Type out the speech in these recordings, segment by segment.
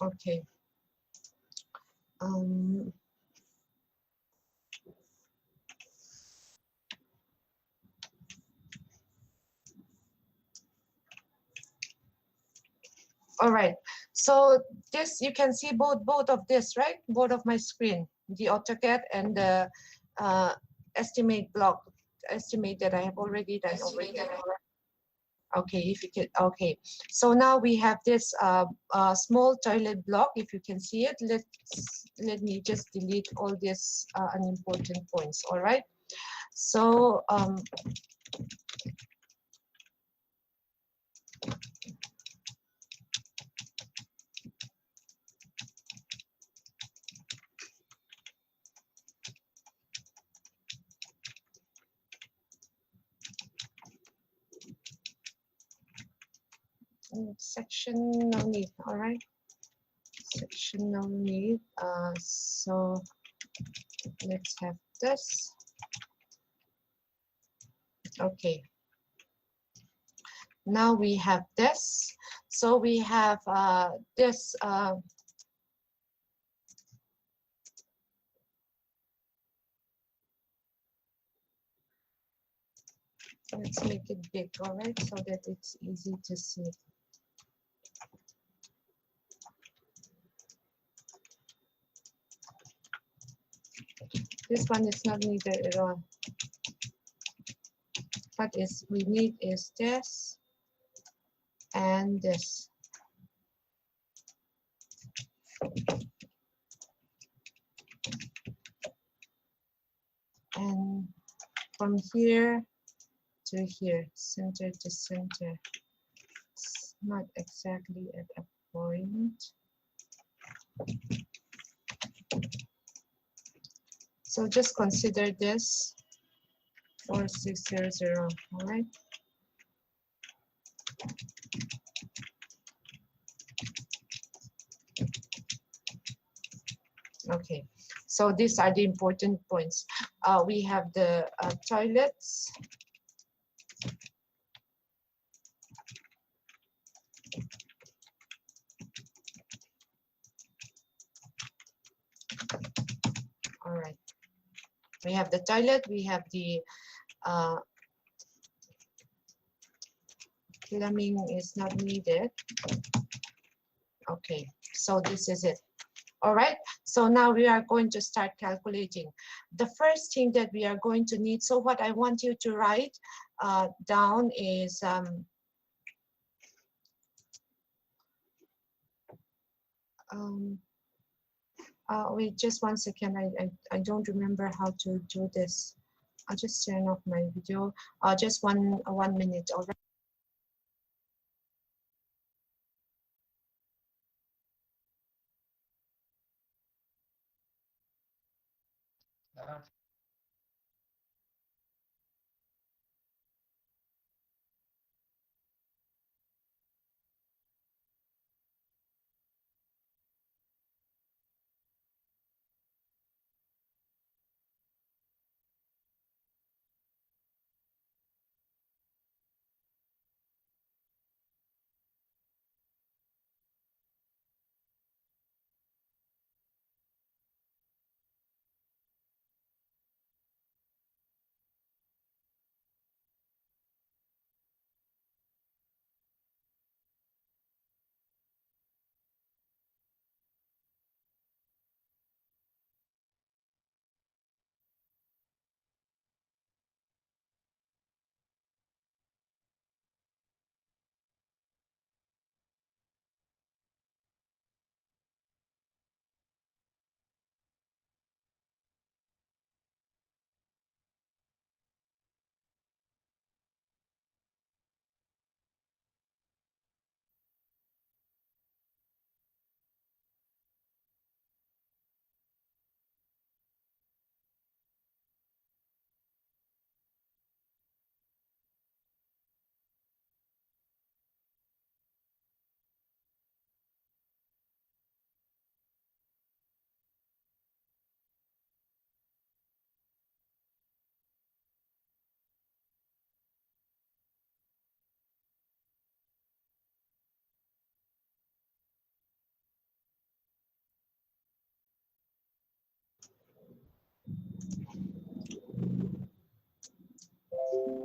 Okay. All right. So this, you can see both of this, right? Both of my screen, the AutoCAD and the estimate block, estimate that I have already done over here. Okay, if you can, okay. So now we have this small toilet block. If you can see it, let me just delete all these unimportant points. All right. So section no need. All right. Section no need. So let's have this. Okay. Now we have this. So we have this. Let's make it big, all right, so that it's easy to see. This one is not needed at all. What is we need is this and this. And from here to here, center to center. It's not exactly at a point. So just consider this 4600, all right? Okay, so these are the important points. We have the toilets. All right. We have the toilet, we have the plumbing is not needed. Okay, so this is it. All right, so now we are going to start calculating. The first thing that we are going to need, so what I want you to write down is wait, just 1 second. I don't remember how to do this. I'll just turn off my video. Just one minute. All right.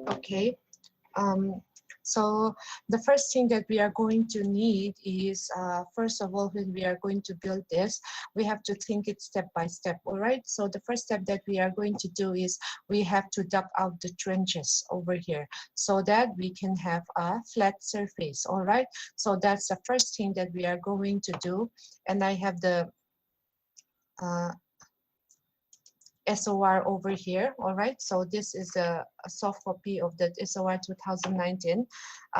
Okay. Um, so the first thing that we are going to need is, first of all, when we are going to build this, we have to think it step by step, all right? So the first step that we are going to do is we have to dug out the trenches over here so that we can have a flat surface, all right? So that's the first thing that we are going to do. And I have the uh, SOR over here, all right? So this is a soft copy of the SOR 2019.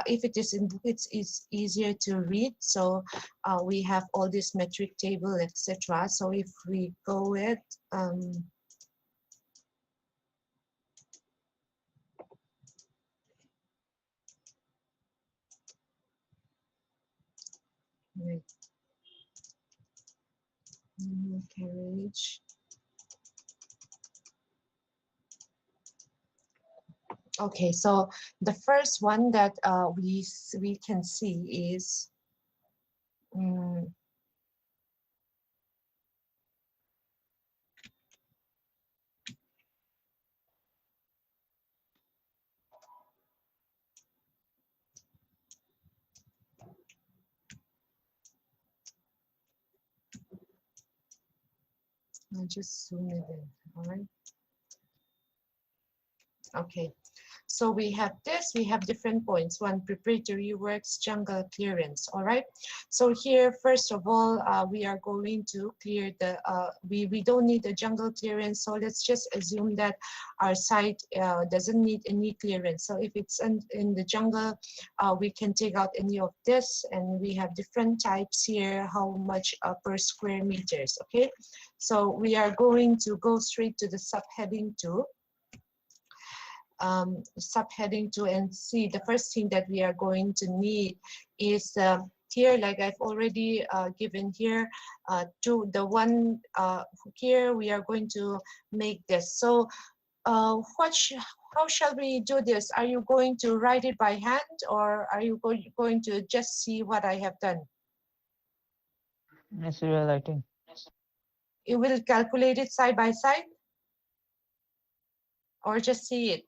If it is in book, it's easier to read. So we have all this metric table, etc. So if we go with, wait, carriage. Okay, so the first one that we can see is, um, I'll just zoom it in, all right? Okay. So we have this, we have different points. One, preparatory works, jungle clearance, all right? So here, first of all, we are going to clear the, we don't need a jungle clearance, so let's just assume that our site doesn't need any clearance. So if it's in the jungle, we can take out any of this, and we have different types here, how much per square meters, okay? So we are going to go straight to the subheading 2. Subheading 2 and see, the first thing that we are going to need is here, like I've already given here, to the one here, we are going to make this. So how shall we do this? Are you going to write it by hand, or are you going to just see what I have done? Yes, we are writing. You will calculate it side by side, or just see it?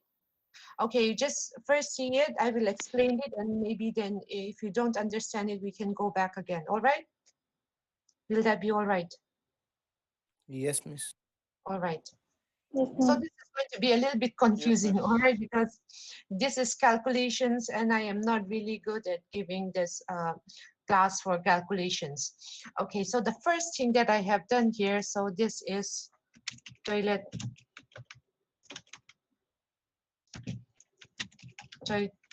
Okay, you just first see it, I will explain it, and maybe then if you don't understand it, we can go back again, all right? Will that be all right? Yes, miss. All right. Yes, So ma'am. this is going to be a little bit Yes, confusing, all miss. right? Because this is calculations, and I am not really good at giving this class for calculations. Okay, so the first thing that I have done here, so this is toilet,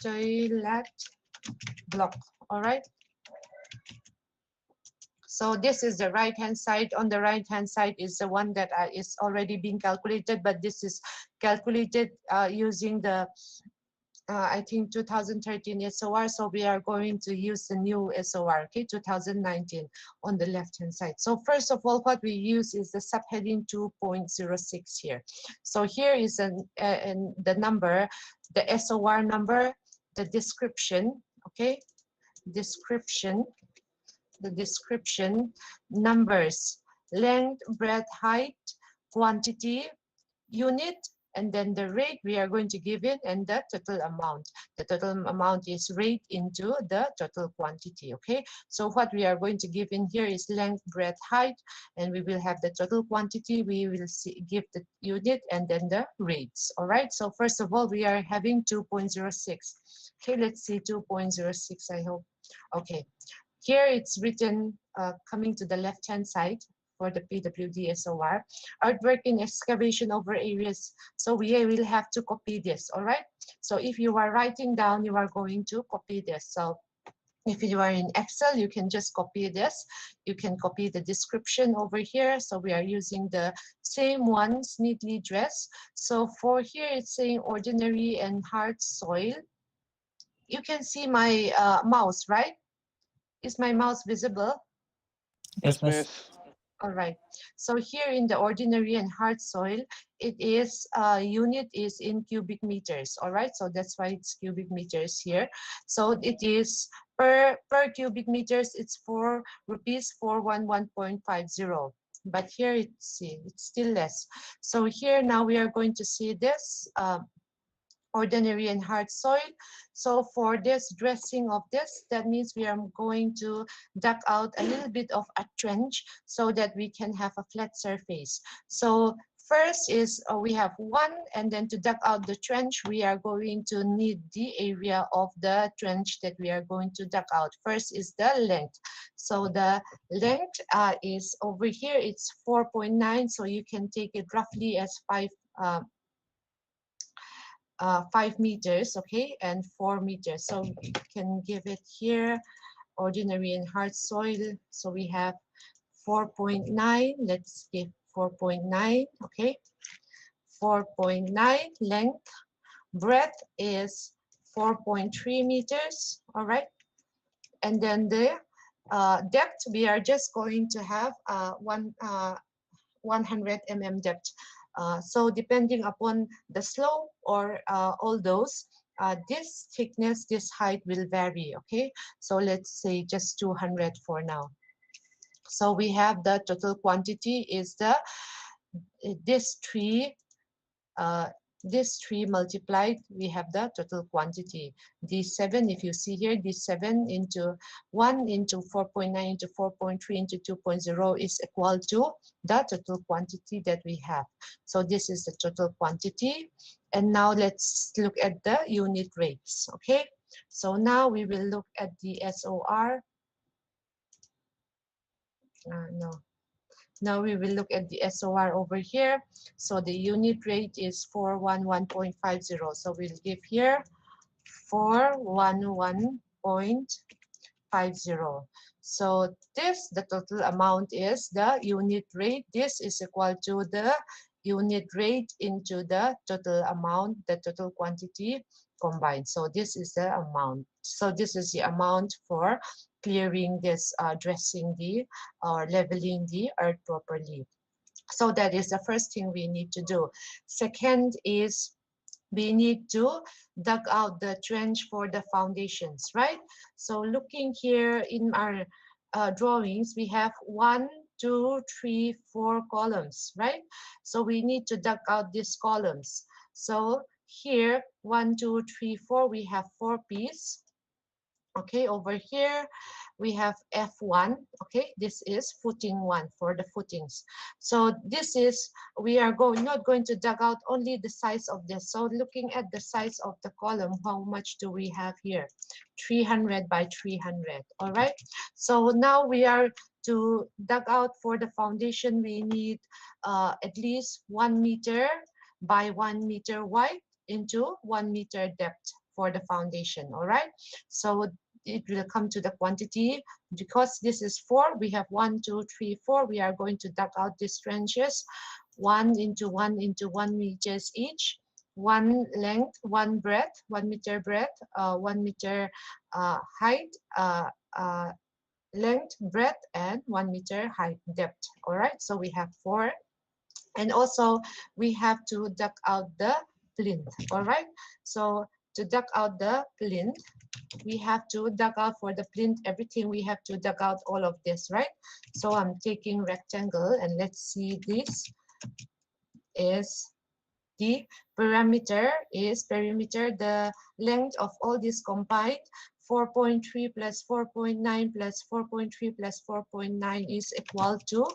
toilet block, all right? So this is the right hand side. On the right hand side is the one that is already being calculated, but this is calculated using the I think 2013 SOR. So we are going to use the new SOR, okay, 2019 on the left hand side. So first of all, what we use is the subheading 2.06 here. So here is the number, the SOR number, the description, okay, description, the description, numbers, length, breadth, height, quantity, unit, and then the rate we are going to give it, and the total amount. The total amount is rate into the total quantity, okay? So what we are going to give in here is length, breadth, height, and we will have the total quantity. We will give the unit and then the rates, all right? So first of all, we are having 2.06. Okay, let's see 2.06, I hope. Okay, here it's written, coming to the left-hand side for the PWD SOR, artwork in excavation over areas. So we will have to copy this, all right? So if you are writing down, you are going to copy this. So if you are in Excel, you can just copy this. You can copy the description over here. So we are using the same ones, neatly dressed. So for here, it's saying ordinary and hard soil. You can see my mouse, right? Is my mouse visible? Yes, Yes, miss. miss. All right. So here in the ordinary and hard soil, it is unit is in cubic meters. All right. So that's why it's cubic meters here. So it is per cubic meters. It's 4 rupees 411.50. But here it's still less. So here now we are going to see this. ordinary and hard soil. So for this dressing of this, that means we are going to dug out a little bit of a trench so that we can have a flat surface. So first is we have one, and then to dug out the trench, we are going to need the area of the trench that we are going to dug out. First is the length. So the length is over here, it's 4.9, so you can take it roughly as 5 meters, okay, and 4 meters. So we can give it here, ordinary and hard soil. So we have 4.9, let's give 4.9, okay, 4.9 length. Breadth is 4.3 meters, all right. And then the depth, we are just going to have 100 depth. So depending upon the slope or all those, this thickness, this height will vary, okay? So let's say just 200 for now. So we have the total quantity is the this three uh, this 3 multiplied, we have the total quantity. This 7, if you see here, this 7 into 1 into 4.9 into 4.3 into 2.0 is equal to the total quantity that we have. So this is the total quantity. And now let's look at the unit rates, okay? So now we will look at the SOR. No. Now we will look at the SOR over here. So the unit rate is 411.50. So we'll give here 411.50. So this, the total amount is the unit rate. This is equal to the unit rate into the total amount, the total quantity combined. So this is the amount. So this is the amount for clearing this, dressing the or leveling the earth properly. So that is the first thing we need to do. Second is we need to dug out the trench for the foundations, right? So looking here in our drawings, we have 1, 2, 3, 4 columns, right? So we need to dug out these columns. So here, 1, 2, 3, 4, we have 4 pieces. Okay, over here we have F1. Okay, this is footing 1 for the footings. So this is, we are not going to dug out only the size of this. So looking at the size of the column, how much do we have here? 300 by 300. All right, so now we are to dug out for the foundation. We need at least 1 meter by 1 meter wide into 1 meter depth for the foundation. All right, so it will come to the quantity. Because this is 4, we have 1, 2, 3, 4. We are going to dug out these trenches 1 into 1 into 1 meters each, 1 length, 1 breadth, 1 meter breadth, 1 meter height, length, breadth, and 1 meter height depth. All right, so we have 4. And also we have to dug out the plinth. All right, so to dug out the plinth, we have to dug out for the plinth, everything we have to dug out all of this, right? So I'm taking rectangle, and let's see, this is the perimeter, the length of all this combined, 4.3 plus 4.9 plus 4.3 plus 4.9 is equal to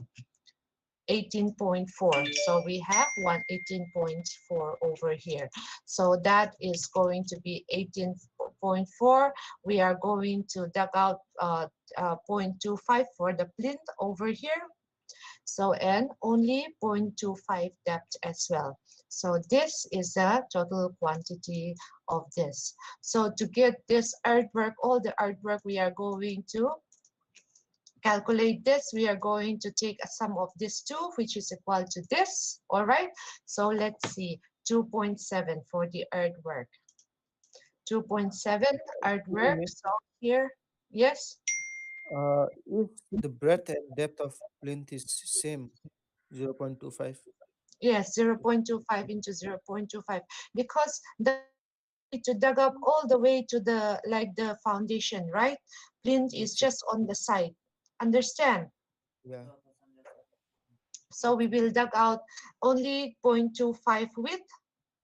18.4. So we have 18.4 over here. So that is going to be 18.4. We are going to dug out 0.25 for the plinth over here. So, and only 0.25 depth as well. So this is the total quantity of this. So to get this earthwork, all the earthwork, we are going to calculate this. We are going to take a sum of these two, which is equal to this. All right, so let's see, 2.7 for the earthwork. 2.7 earthwork. Miss, So here, yes, if the breadth and depth of plinth is same, 0.25. yes, 0.25 into 0.25, because the plinth we need to dug up all the way to the, like, the foundation, right? Plinth is Yes, just on the side, understand? yeah. So we will dug out only 0.25 width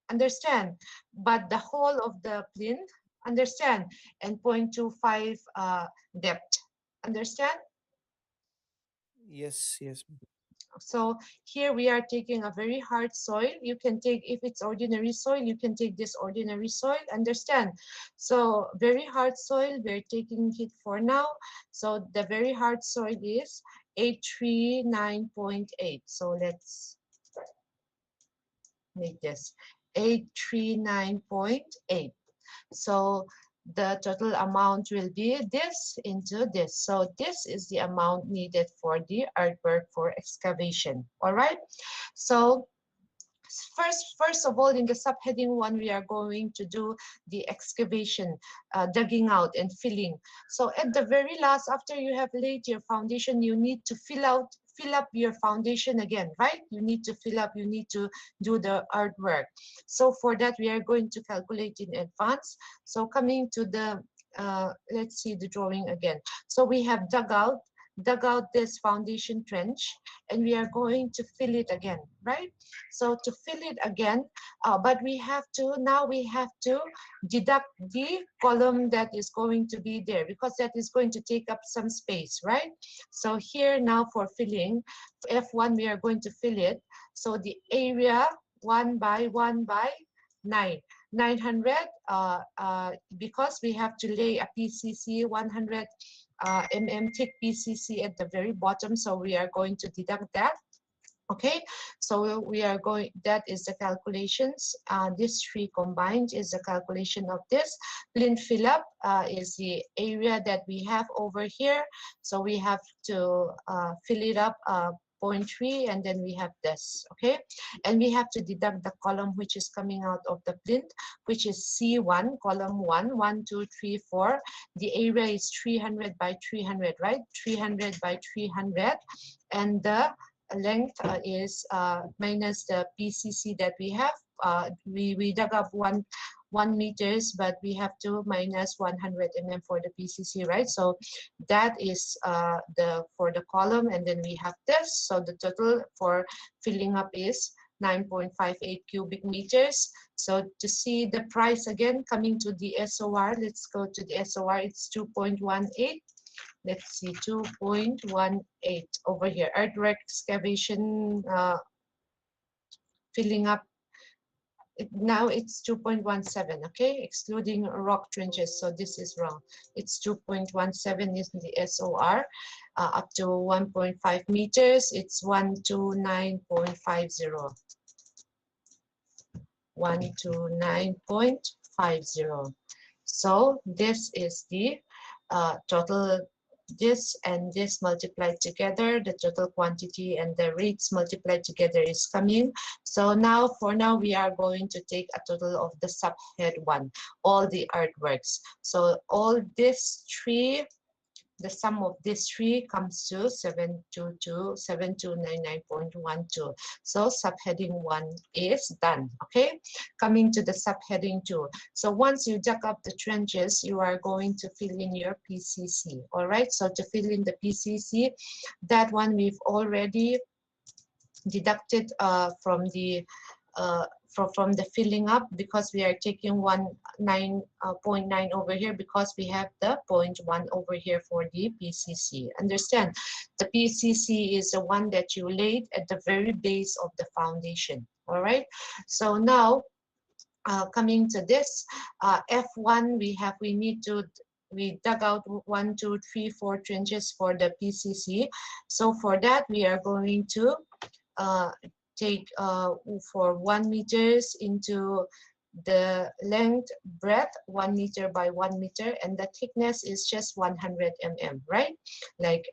understand? But the whole of the plinth, understand? And 0.25 depth, understand? Yes, yes, ma'am. So here we are taking a very hard soil. You can take, if it's ordinary soil, you can take this ordinary soil, understand? So very hard soil, we're taking it for now. So the very hard soil is 839.8. So let's make this 839.8. So the total amount will be this into this. So this is the amount needed for the earthwork for excavation. All right. So first of all, in the subheading 1, we are going to do the excavation, digging out and filling. So at the very last, after you have laid your foundation, you need to fill up your foundation again, right? You need to fill up, you need to do the artwork. So for that, we are going to calculate in advance. So coming to the let's see the drawing again. So we have dug out this foundation trench, and we are going to fill it again, right? So to fill it again, but we have to, now we have to deduct the column that is going to be there, because that is going to take up some space, right? So here now for filling, F1, we are going to fill it. So the area 1 by 1 by 900, because we have to lay a PCC 100 thick PCC at the very bottom, so we are going to deduct that. Okay, so we are going, that is the calculations. This three combined is the calculation of this. Plinth fill up is the area that we have over here. So we have to fill it up 0.3, and then we have this, okay? And we have to deduct the column which is coming out of the plinth, which is C1, column 1, 1, 2, 3, 4. The area is 300 by 300, right? 300 by 300. And the length is minus the PCC that we have. We dug up 1 meters, but we have to minus 100 for the PCC, right? So that is the for the column, and then we have this. So the total for filling up is 9.58 cubic meters. So to see the price again, coming to the SOR, let's go to the SOR. It's 2.18. Let's see, 2.18 over here. Earthwork excavation, filling up. Now it's 2.17, okay, excluding rock trenches. So this is wrong. It's 2.17 is the SOR. Up to 1.5 meters, it's 129.50. 129.50. So this is the total, this and this multiplied together, the total quantity and the rates multiplied together is coming. So now, for now, we are going to take a total of the subhead 1, all the artworks. So all these three, the sum of these three comes to 7299.12. So subheading 1 is done. Okay, coming to the subheading 2. So once you dug up the trenches, you are going to fill in your PCC. All right, so to fill in the PCC, that one we've already deducted from the from the filling up, because we are taking 9.9 over here, because we have the 0.1 over here for the PCC. Understand? The PCC is the one that you laid at the very base of the foundation. All right. So now, coming to this, F1, we dug out 1, 2, 3, 4 trenches for the PCC. So for that, we are going to take for 1 meters into the length, breadth, 1 meter by 1 meter, and the thickness is just 100 mm, right? Like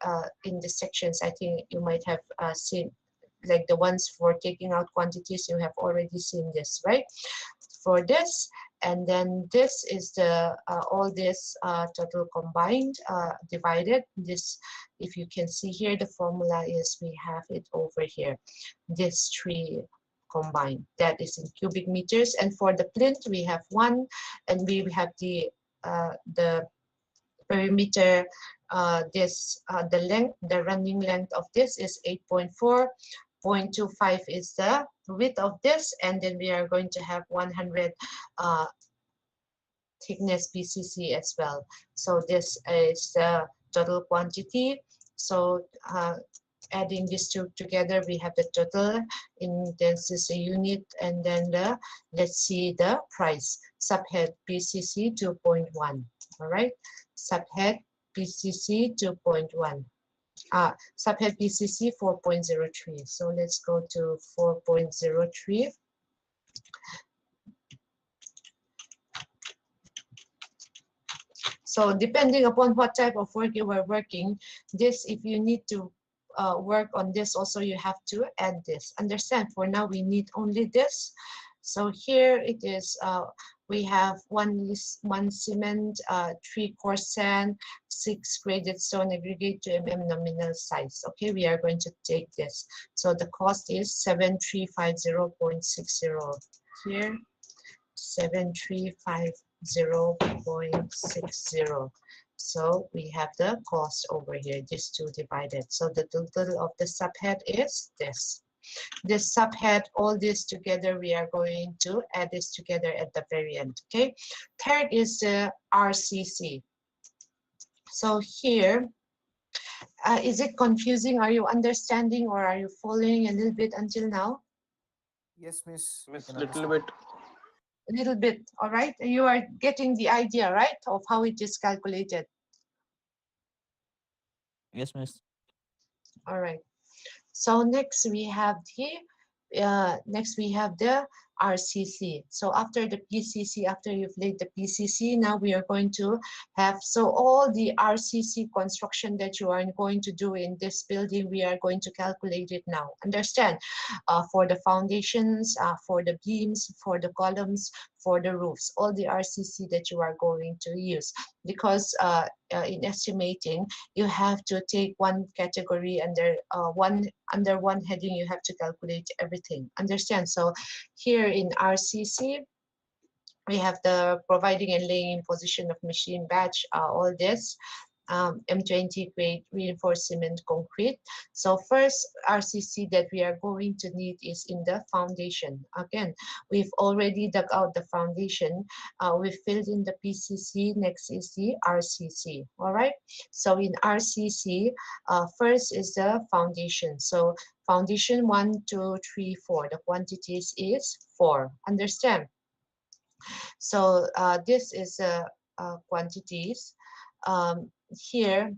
in the sections, I think you might have seen, like the ones for taking out quantities, you have already seen this, right? For this, and then this is the all this total combined, divided. This, if you can see here, the formula is, we have it over here, this three combined, that is in cubic meters. And for the plinth, we have 1, and we have the perimeter, the length, the running length of this is 8.4. 0.25 is the width of this, and then we are going to have 100 thickness PCC as well. So this is the total quantity. So adding these two together, we have the total in this is a unit, and then the let's see the price. Subhead PCC 2.1. All right, subhead PCC 2.1. Subhead PCC 4.03. So let's go to 4.03. So depending upon what type of work you are working, this, if you need to work on this also, you have to add this. Understand? For now, we need only this. So here it is. We have one cement, 3 coarse sand, 6 graded stone aggregate, 2 mm nominal size. Okay, we are going to take this. So the cost is 7350.60 here. 7350.60. So we have the cost over here, these two divided. So the total of the subhead is this. This subhead, all this together, we are going to add this together at the very end. Okay. Third is the RCC. So here, is it confusing? Are you understanding, or are you following a little bit until now? Yes, miss, I Miss, can little understand. bit. A little bit, all right? You are getting the idea, right, of how it is calculated. Yes, miss. All right. So next we have the RCC. So after the PCC, after you've laid the PCC, now we are going to have, so all the RCC construction that you are going to do in this building, we are going to calculate it now. Understand? For the foundations, for the beams, for the columns, for the roofs, all the RCC that you are going to use. Because in estimating, you have to take one category under one heading. You have to calculate everything. Understand? So here in RCC, we have the providing and laying in position of machine batch, all this. M20 grade reinforced cement concrete. So first RCC that we are going to need is in the foundation. Again, we've already dug out the foundation. We've filled in the PCC. Next is the RCC. All right. So in RCC, first is the foundation. So foundation 1, 2, 3, 4. The quantities is 4. Understand? So this is quantities. Here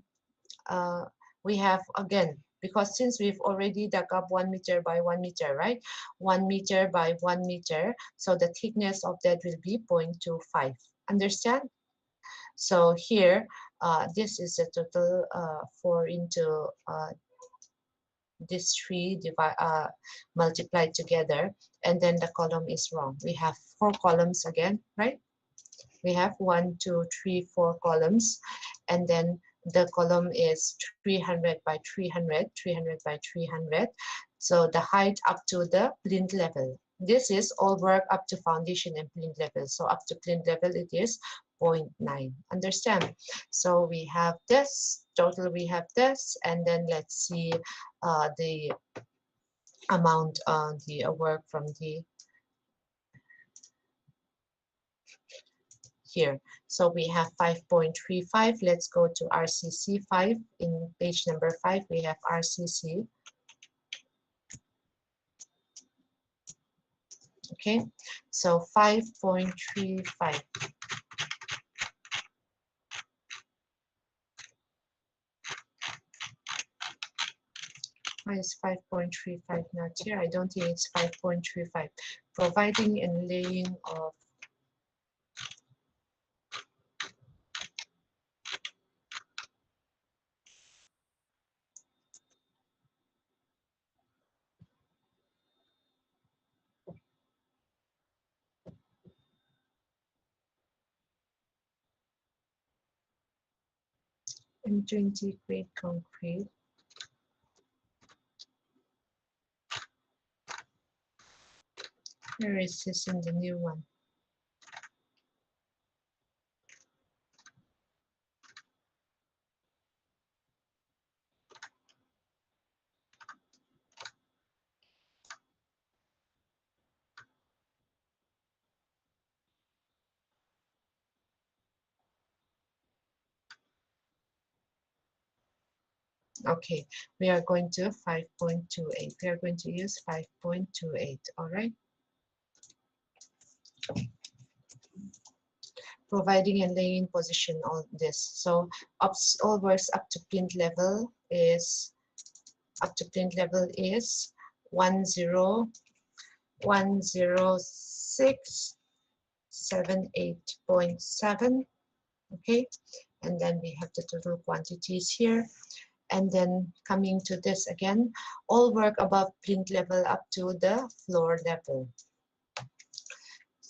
we have, again, because since we've already dug up 1 meter by 1 meter, right? 1 meter by 1 meter. So the thickness of that will be 0.25. Understand? So here, this is a total 4 into this 3 multiplied together, and then the column is wrong. We have 4 columns again, right? We have 1, 2, 3, 4 columns, and then the column is 300 by 300, 300 by 300. So the height up to the plinth level. This is all work up to foundation and plinth level. So up to plinth level, it is 0.9. Understand? So we have this, total we have this, and then let's see the amount on the work from the here. So we have 5.35. Let's go to RCC 5. In page number 5, we have RCC. Okay, so 5.35. Why is 5.35 not here? I don't think it's 5.35. Providing and laying of M20 grade concrete. Where is this in the new one? Okay, we are going to 5.28. We are going to use 5.28. All right. Providing and laying position on this. So all works up to plinth level is 10678.7. Okay, and then we have the total quantities here. And then coming to this again, all work above plinth level up to the floor level.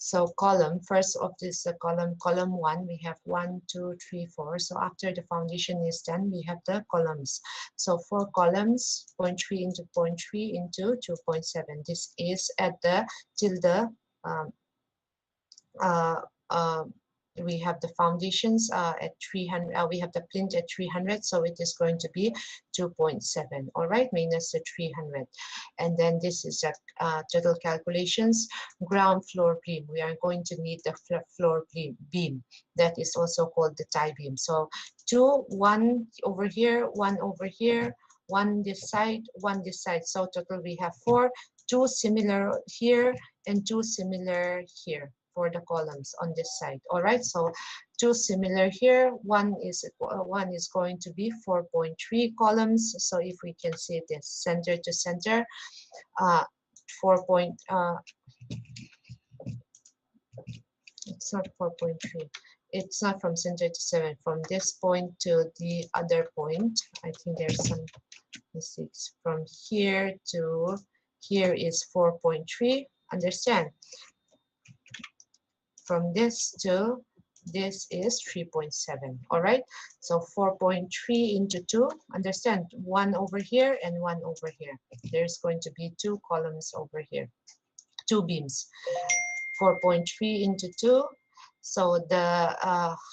So column, first of this column 1, we have 1, 2, 3, 4. So after the foundation is done, we have the columns. So 4 columns, 0.3 into 0.3 into 2.7. This is at the till the um, uh, uh, we have the foundations at 300, we have the plinth at 300, so it is going to be 2.7, all right, minus the 300. And then this is a total calculations. Ground floor beam, we are going to need the floor beam, that is also called the tie beam. So 2, 1 over here, 1 over here, 1 this side, 1 this side, so total we have 4, 2 similar here and 2 similar here for the columns on this side. All right, so 2 similar here. One is going to be 4.3 columns. So if we can see this center to center, 4 point. It's not 4.3. It's not from center to 7. From this point to the other point, I think there's some mistakes. From here to here is 4.3. Understand? From this to this is 3.7. All right, so 4.3 into 2, understand, 1 over here and 1 over here. There's going to be 2 columns over here, 2 beams. 4.3 into 2, so the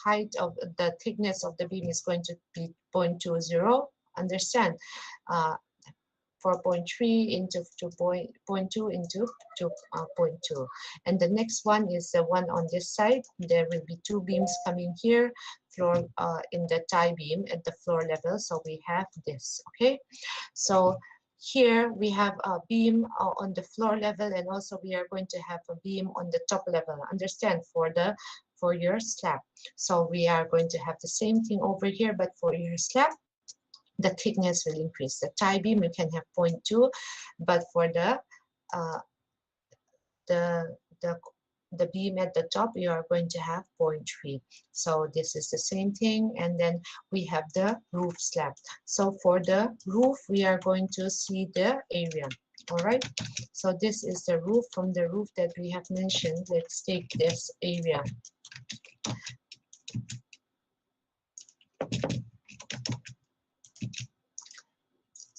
height of the thickness of the beam is going to be 0.20. Understand? 4.3 into 2.2 into 2.2. And the next one is the one on this side. There will be 2 beams coming here, floor in the tie beam at the floor level. So we have this, okay? So here we have a beam on the floor level, and also we are going to have a beam on the top level. Understand, for your slab. So we are going to have the same thing over here, but for your slab, the thickness will increase. The tie beam you can have 0.2, but for uh, the the the beam at the top you are going to have 0.3. So this is the same thing. And then we have the roof slab. So for the roof we are going to see the area. All right, so this is the roof. From the roof that we have mentioned, let's take this area.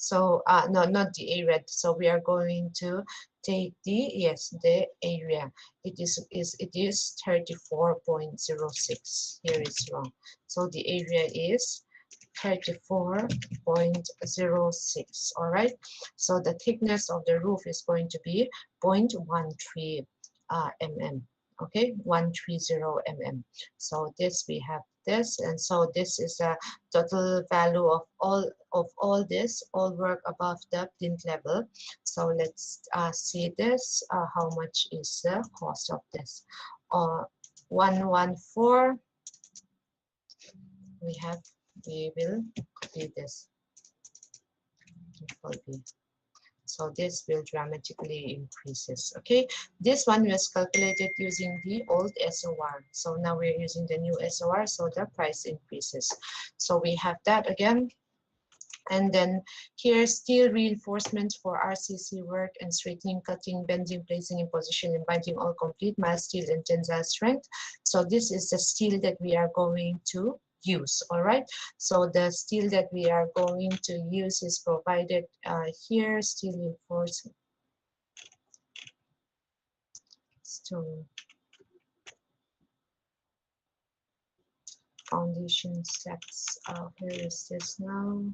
So no, not the area. So we are going to take the area. It is 34.06. Here is wrong. So the area is 34.06. All right. So the thickness of the roof is going to be 0.13 mm. Okay, 130 mm. So this we have this, and so this is the total value of all this, all work above the plinth level. So let's see this. How much is the cost of this? 114. We will copy this. So this will dramatically increases. Okay, this one was calculated using the old SOR. So now we're using the new SOR, so the price increases. So we have that again. And then here, steel reinforcements for RCC work and straightening, cutting, bending, placing in position, and binding all complete, mild steel and tensile strength. So this is the steel that we are going to use. All right, so the steel that we are going to use is provided here. Steel reinforcement, stone foundation steps. Where is this now?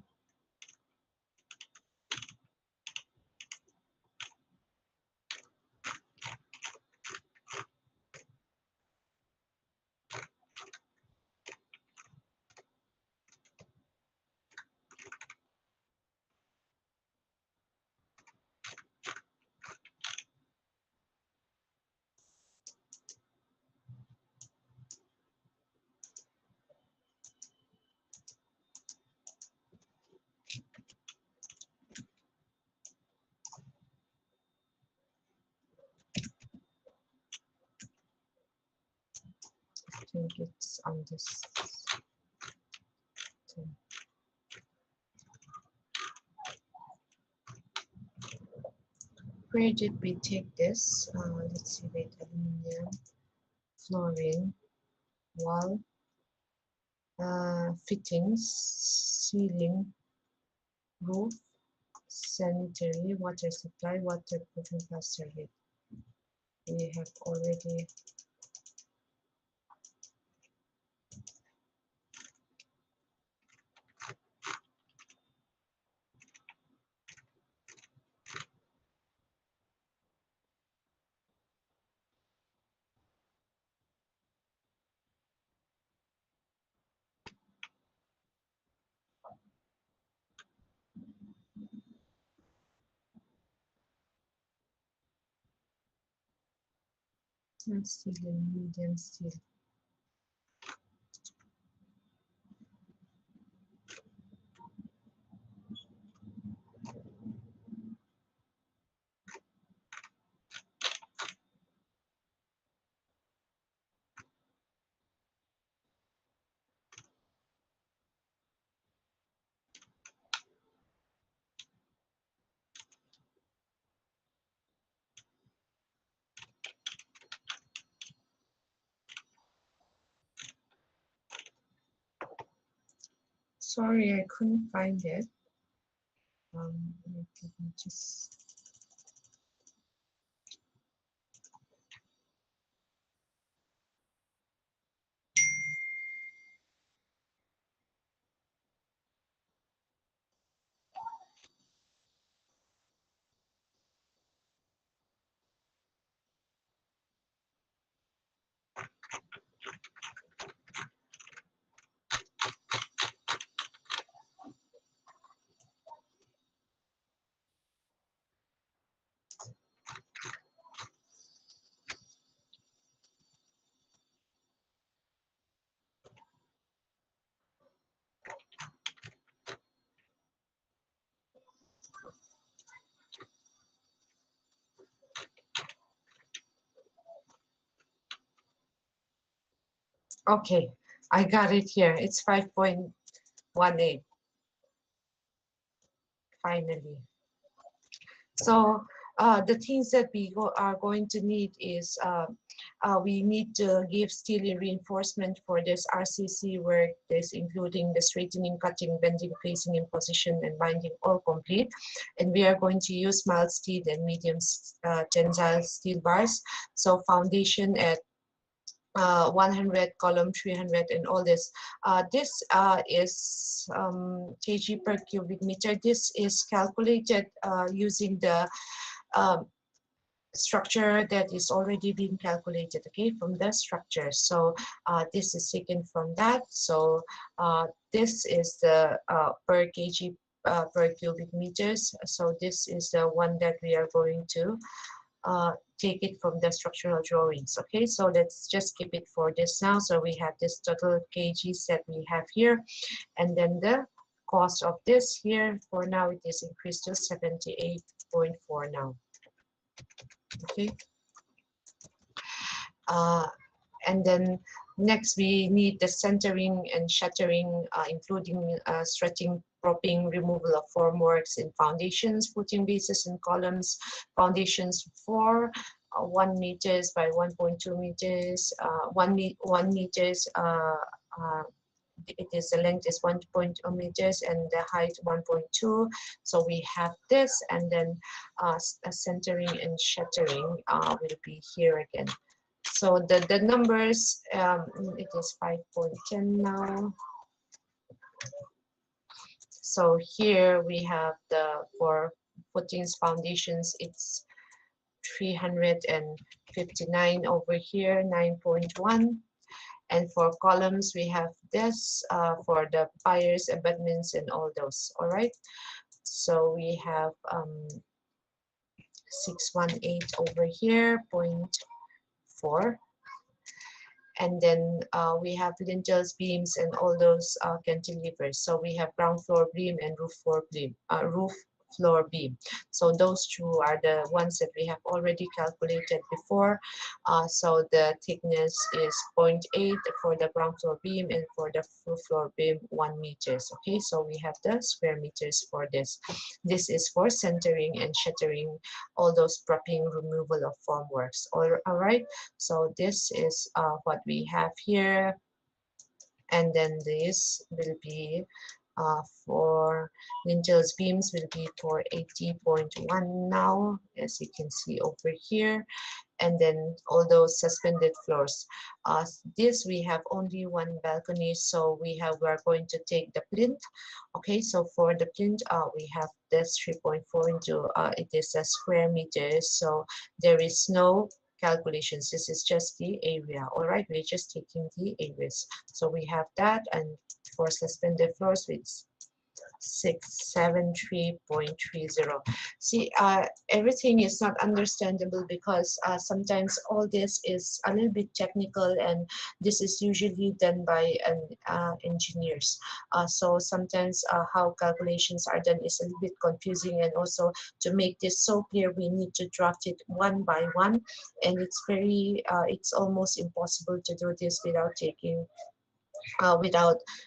think it's on this. Where did we take this? Let's see, wait, aluminum, flooring, wall, fittings, ceiling, roof, sanitary, water supply, waterproofing plaster. We have already. Steel and medium steel. Sorry, I couldn't find it. Let me just. Okay, I got it here. It's 5.18. Finally. So the things that we are going to need is we need to give steel reinforcement for this RCC work, this including the straightening, cutting, bending, placing in position, and binding all complete. And we are going to use mild steel and medium tensile steel bars. So foundation at 100, column 300, and all this. This is kg per cubic meter. This is calculated using the um, structure that is already being calculated, okay, from the structure. So this is taken from that. So this is the per kg per cubic meters. So this is the one that we are going to take it from the structural drawings. Okay, so let's just keep it for this now. So we have this total kgs that we have here, and then the cost of this here, for now it is increased to 78.4 now. Okay, and then next we need the centering and shuttering, including stretching, propping, removal of formworks in foundations, footing bases and columns, foundations for 1 meters by 1.2 meters, 1 meters, it is the length is 1.2 meters and the height 1.2. So we have this, and then centering and shuttering will be here again. So the numbers, it is 5.10 now. So here we have the, for footings, foundations, it's 359 over here, 9.1. And for columns, we have this for the piers, abutments, and all those. All right. So we have 618 over here, 0.4. And then we have lintels, beams, and all those cantilevers. So we have ground floor beam and roof floor beam, floor beam. So those two are the ones that we have already calculated before. So the thickness is zero point 0.8 for the ground floor beam, and for the full floor beam 1 meters. Okay, so we have the square meters for this. This is for centering and shuttering, all those propping, removal of formworks. All right, so this is what we have here, and then this will be for lintels beams will be for 80.1 now, as you can see over here. And then all those suspended floors. This we have only one balcony, so we're going to take the plinth. Okay, so for the plinth, we have this 3.4 into it is a square meters, so there is no calculations. This is just the area. All right, we're just taking the areas. So we have that, and for suspended floors, it's 673.30. See, everything is not understandable because sometimes all this is a little bit technical, and this is usually done by engineers. So sometimes how calculations are done is a little bit confusing, and also to make this so clear, we need to draft it one by one, and it's almost impossible to do this without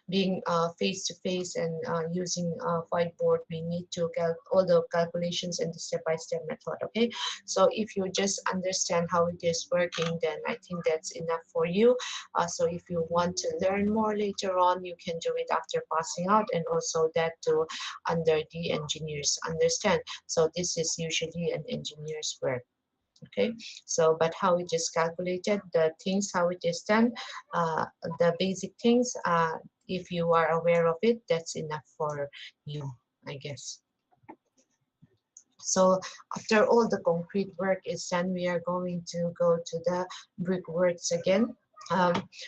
being face to face and using whiteboard. We need to all the calculations and the step-by-step method. Okay, so if you just understand how it is working, then I think that's enough for you. So if you want to learn more later on, you can do it after passing out, and also that too under the engineers understand. So this is usually an engineer's work. Okay, so but how it is calculated, the things how it is done, uh, the basic things, if you are aware of it, that's enough for you, I guess. So after all the concrete work is done, we are going to go to the brickworks again.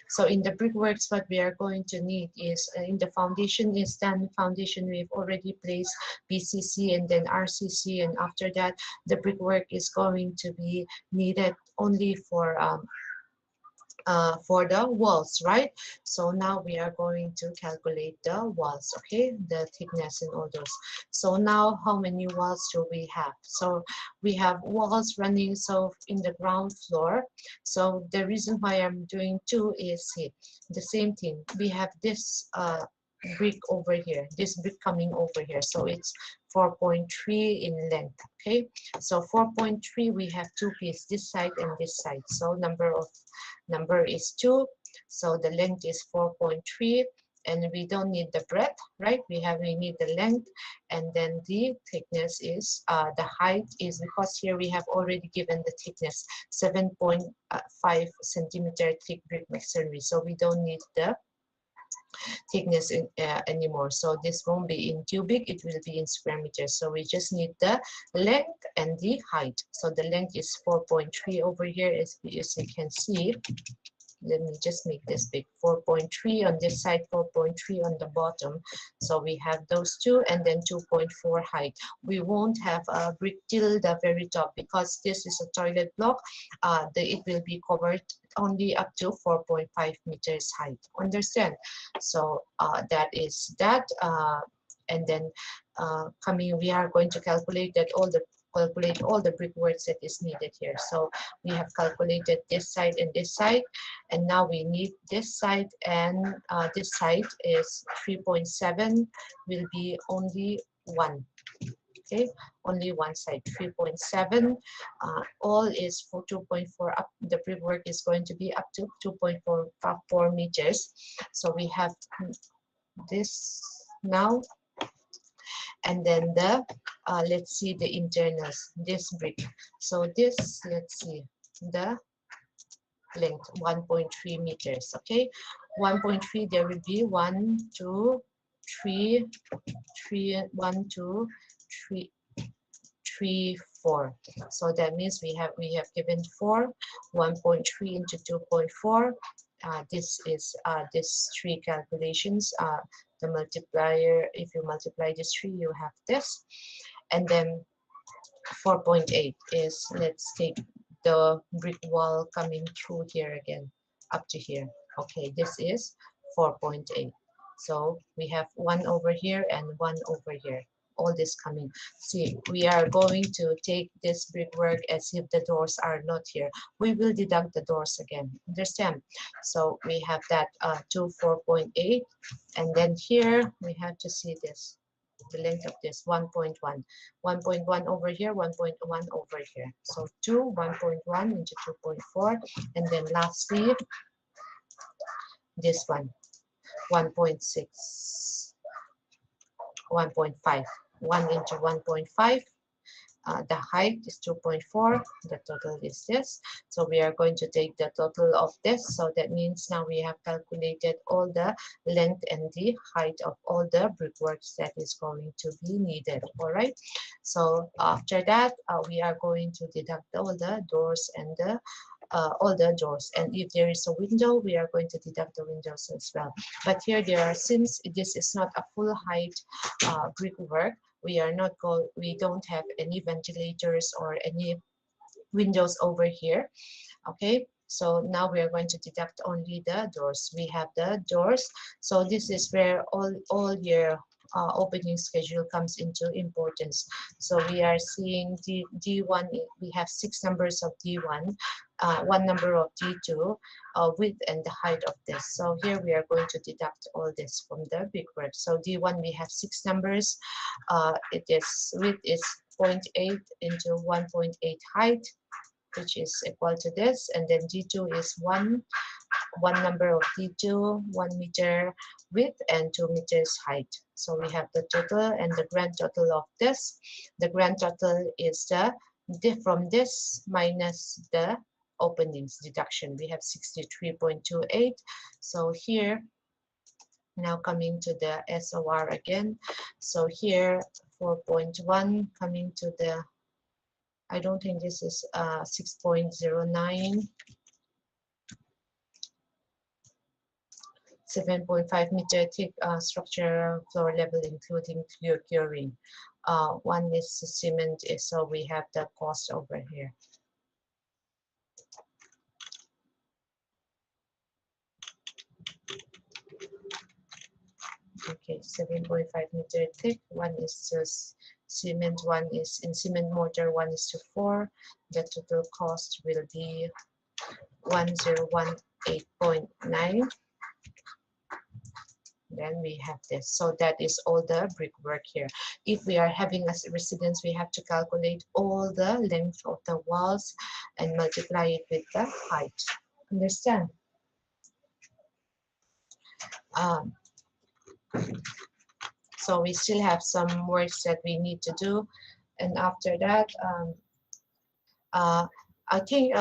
So in the brickworks, what we are going to need is in the foundation is done. Foundation, we've already placed PCC and then RCC, and after that the brickwork is going to be needed only for the walls, right? So now we are going to calculate the walls, okay, the thickness and all those. So now how many walls do we have? So we have walls running so in the ground floor. So the reason why I'm doing two is see, the same thing. We have this brick over here, this brick coming over here, so it's 4.3 in length. Okay, so 4.3, we have two pieces, this side and this side, so number is 2, so the length is 4.3, and we don't need the breadth, right? We need the length, and then the thickness is the height is, because here we have already given the thickness 7.5 centimeter thick brick masonry, so we don't need the thickness anymore. So this won't be in cubic, it will be in square meters. So we just need the length and the height. So the length is 4.3 over here, as you can see. Let me just make this big. 4.3 on this side, 4.3 on the bottom. So we have those two, and then 2.4 height. We won't have a brick till the very top because this is a toilet block. It will be covered only up to 4.5 meters height. Understand? So that is that. And then we are going to calculate all the brickworks that is needed here. So we have calculated this side and this side, and now we need this side, and this side is 3.7 will be only one. Okay, only one side, 3.7. All is for 2.4 up. The brickwork is going to be up to 2.4 meters. So we have this now, and then the let's see the internals, this brick. So this, let's see the length, 1.3 meters. Okay, 1.3, there will be 1 2 3 3 1 2 3 3 4. So that means we have given 4, 1.3 into 2.4. This is this 3 calculations. The multiplier, if you multiply this 3, you have this, and then 4.8 is, let's take the brick wall coming through here again up to here. Okay, this is 4.8. So we have 1 over here and 1 over here. all this coming. See, we are going to take this brickwork as if the doors are not here. We will deduct the doors again, understand? So we have that 4.8, and then here we have to see this, the length of this 1.1, 1.1 over here, 1.1 over here. So 1.1 into 2.4, and then lastly this one 1.6, 1.5, 1 into 1.5. The height is 2.4. The total is this. So we are going to take the total of this. So that means now we have calculated all the length and the height of all the brickworks that is going to be needed. All right. So after that, we are going to deduct all the doors and the all the doors, and if there is a window, we are going to deduct the windows as well. But here there are, since this is not a full height brickwork, we don't have any ventilators or any windows over here. Okay, so now we are going to deduct only the doors. We have the doors, so this is where all your opening schedule comes into importance. So we are seeing D1, we have 6 numbers of D1, 1 number of D2, width and the height of this. So here we are going to deduct all this from the brickwork. So D1 we have 6 numbers, it is width is 0.8 into 1.8 height, which is equal to this, and then D2 is one number of D2, 1 meter width and 2 meters height. So we have the total and the grand total of this. The grand total is the from this minus the openings deduction. We have 63.28. So here, now coming to the SOR again. So here 4.1 coming to the, I don't think this is 6.09, 7.5 meter thick structural floor level including curing. One is cement, so we have the cost over here. Okay, 7.5 meter thick, one is just cement, one is in cement mortar, 1:4. The total cost will be 1018.9. Then we have this. So that is all the brickwork here. If we are having a residence, we have to calculate all the length of the walls and multiply it with the height. Understand? Um, so we still have some works that we need to do, and after that, I think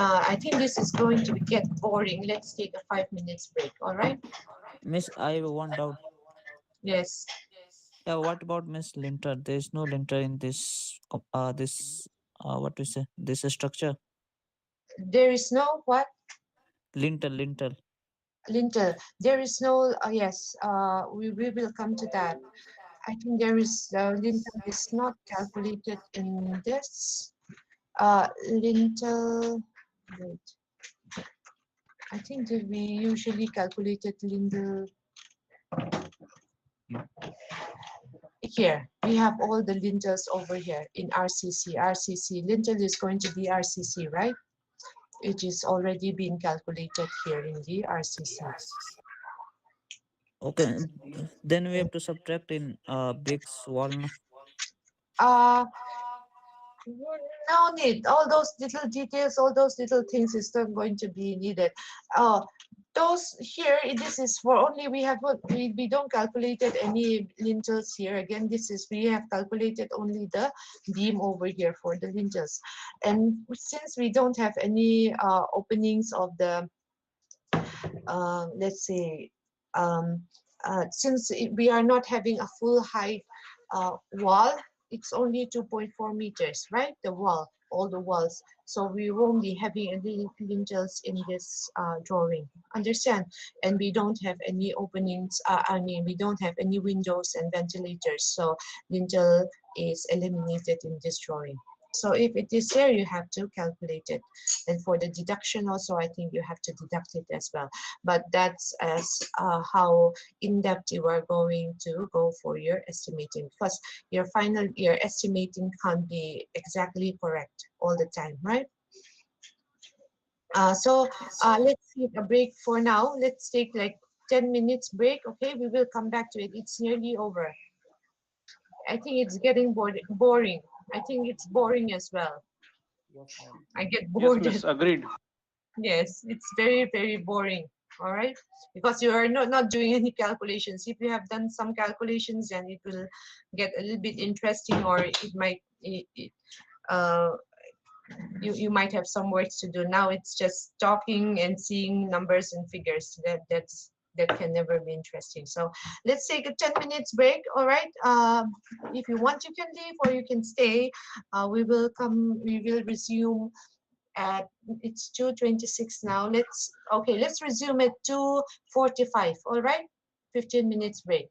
this is going to get boring. Let's take a 5 minutes break. All right? Miss, I have one doubt. Yes. Yeah, what about Miss Linter? There is no linter in this this what we say, this structure. There is no what? Lintel. Lintel. There is no. Yes. We will come to that. I think there is lintel is not calculated in this. Lintel. Wait. I think that we usually calculated lintel. Here we have all the lintels over here in RCC. RCC lintel is going to be RCC, right? It is already being calculated here in the RCC. Okay, then we have to subtract in bricks wall. No? Uh, no need. All those little details, all those little things is not going to be needed. Those here, this is for only we have we don't calculated any lintels here. Again, this is we have calculated only the beam over here for the lintels, and since we don't have any openings of the let's say since we are not having a full height wall, it's only 2.4 meters, right? The wall, all the walls. So we won't be having any lintels in this drawing. Understand? And we don't have any openings. I mean, we don't have any windows and ventilators. So lintel is eliminated in this drawing. So if it is there, you have to calculate it. And for the deduction also, I think you have to deduct it as well. But that's as how in-depth you are going to go for your estimating, because your estimating can't be exactly correct all the time, right? Let's take a break for now. Let's take like 10 minutes break. Okay, we will come back to it. It's nearly over. I think it's getting boring. I think it's boring as well. Yes, ma'am. I get Yes, bored. miss. Agreed. Yes, it's very, very boring. All right. Because you are not doing any calculations. If you have done some calculations, then it will get a little bit interesting, or it might, uh, you might have some works to do. Now it's just talking and seeing numbers and figures. That can never be interesting. So let's take a 10 minutes break. All right. If you want, you can leave or you can stay. We will resume at, it's 2:26 now. Let's resume at 2:45. All right. 15 minutes break.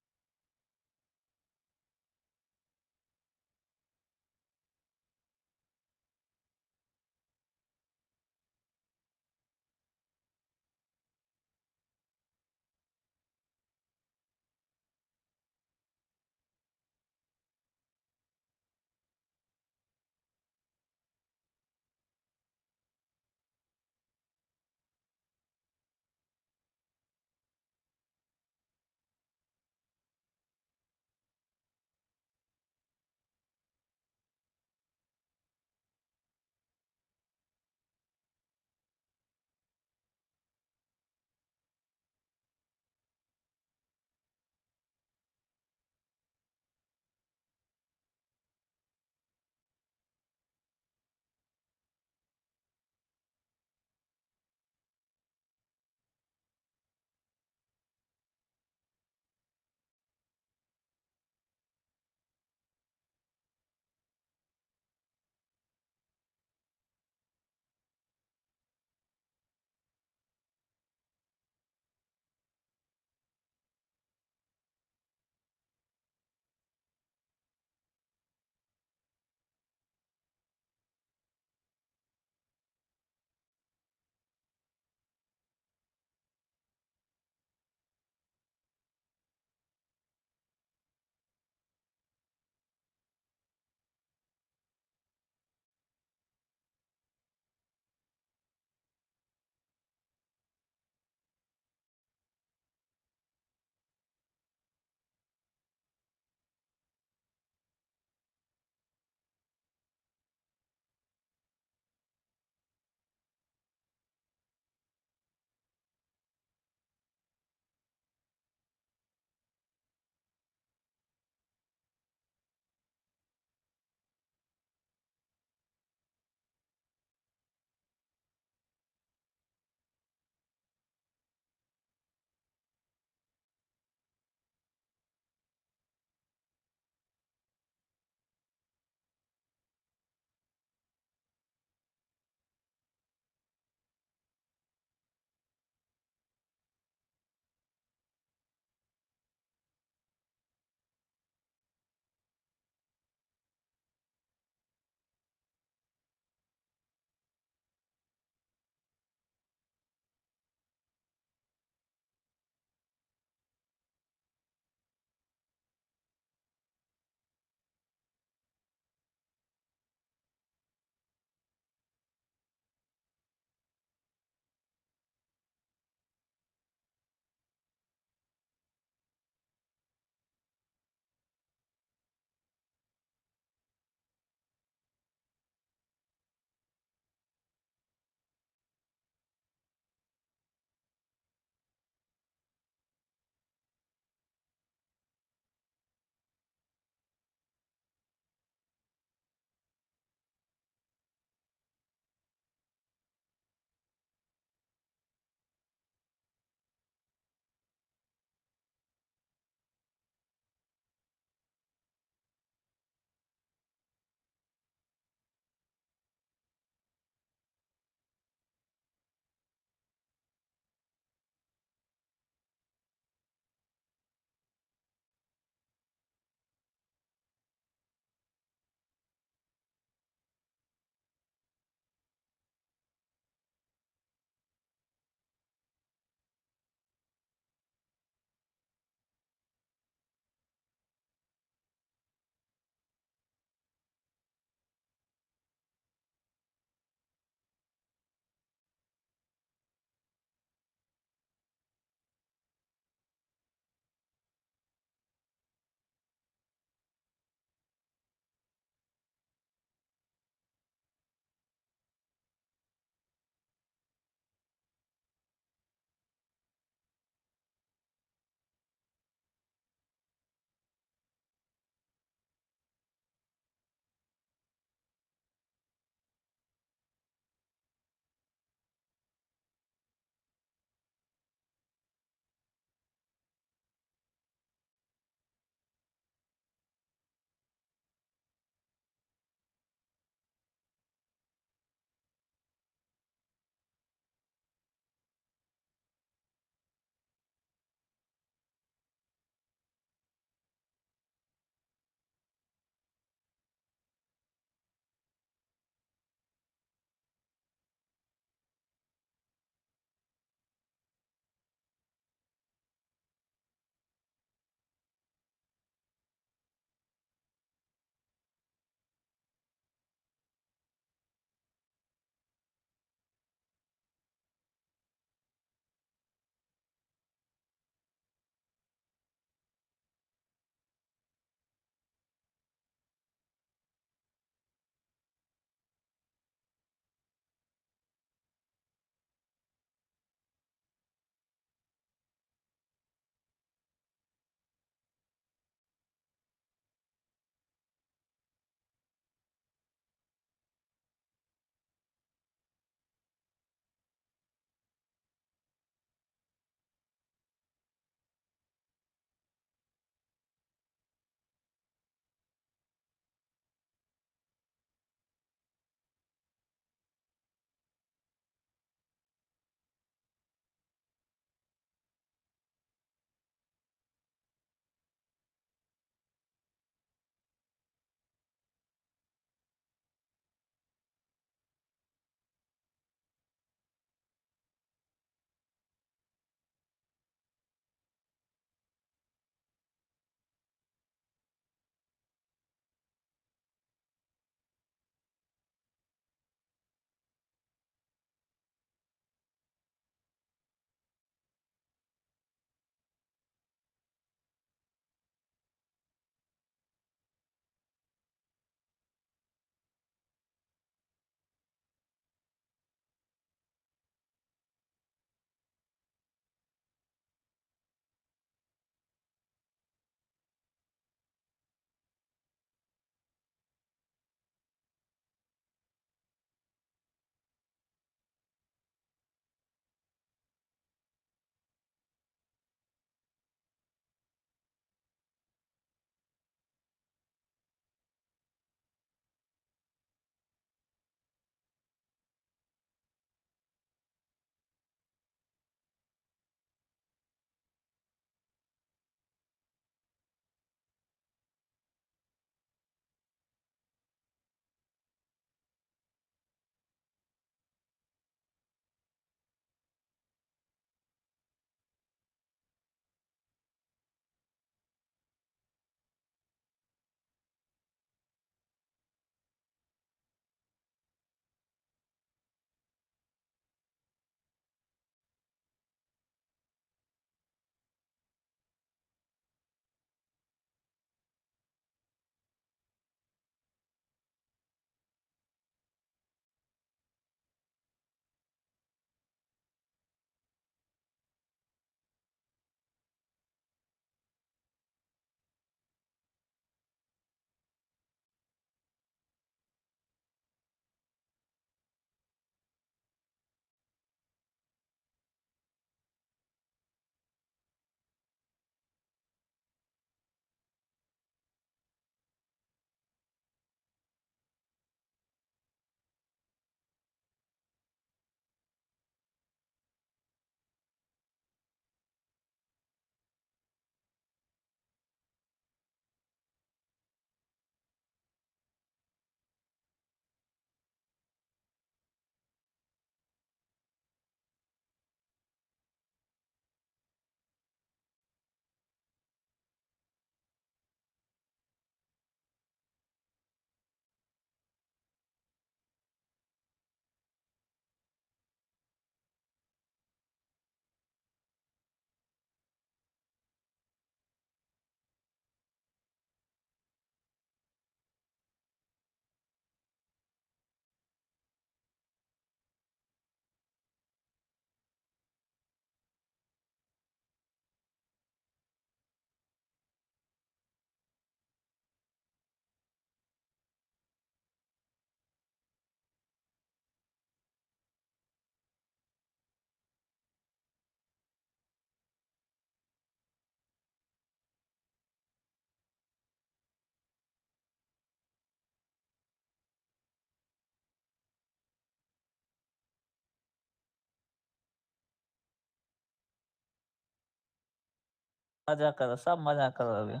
मजा करो, सब मजा करो अभी।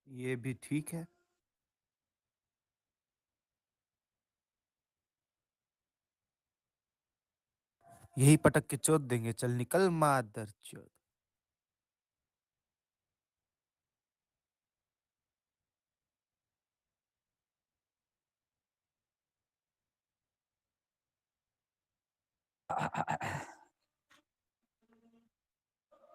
ये भी ठीक है। यही पटक के चोद देंगे। चल निकल मादर चोद।